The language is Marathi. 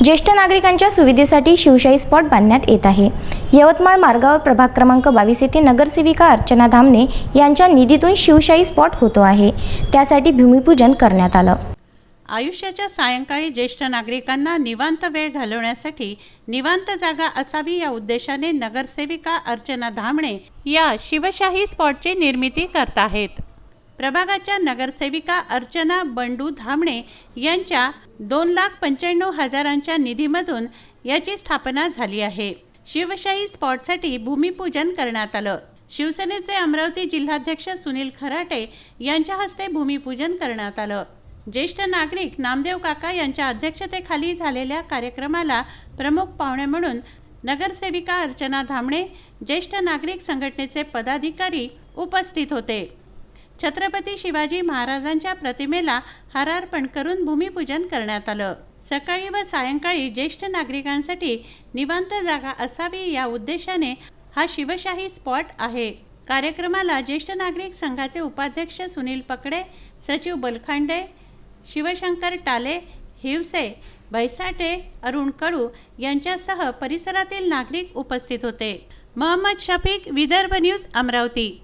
ज्येष्ठ नागरिकांच्या सुविधेसाठी शिवशाही स्पॉट बांधण्यात येत आहे। यवतमाळ मार्गावर प्रभाग क्रमांक 22 येथे नगरसेविका अर्चना धामणे यांच्या निधीतून शिवशाही स्पॉट होतो आहे। त्यासाठी भूमिपूजन करण्यात आलं। आयुष्याच्या सायंकाळी ज्येष्ठ नागरिकांना निवांत वेळ घालवण्यासाठी निवांत जागा असावी या उद्देशाने नगरसेविका अर्चना धामणे या शिवशाही स्पॉटची निर्मिती करत आहेत। प्रभागाच्या नगरसेविका अर्चना बंडू धामणे यांच्या 2,95,000च्या निधीमधून याची स्थापना झाली आहे। शिवशाही स्पॉटसाठी भूमिपूजन करण्यात आलं। शिवसेनेचे अमरावती जिल्हाध्यक्ष सुनील खराटे यांच्या हस्ते भूमिपूजन करण्यात आलं। ज्येष्ठ नागरिक नामदेव काका यांच्या अध्यक्षतेखाली झालेल्या कार्यक्रमाला प्रमुख पाहुणे म्हणून नगरसेविका अर्चना धामणे, ज्येष्ठ नागरिक संघटनेचे पदाधिकारी उपस्थित होते। छत्रपती शिवाजी महाराजांच्या प्रतिमेला हारार्पण करून भूमिपूजन करण्यात आलं। सकाळी व सायंकाळी ज्येष्ठ नागरिकांसाठी निवांत जागा असावी या उद्देशाने हा शिवशाही स्पॉट आहे। कार्यक्रमाला ज्येष्ठ नागरिक संघाचे उपाध्यक्ष सुनील पकडे, सचिव बलखांडे, शिवशंकर टाले, हिवसे, बैसाटे, अरुण कडू यांच्यासह परिसरातील नागरिक उपस्थित होते। मोहम्मद शफीक, विदर्भ न्यूज, अमरावती।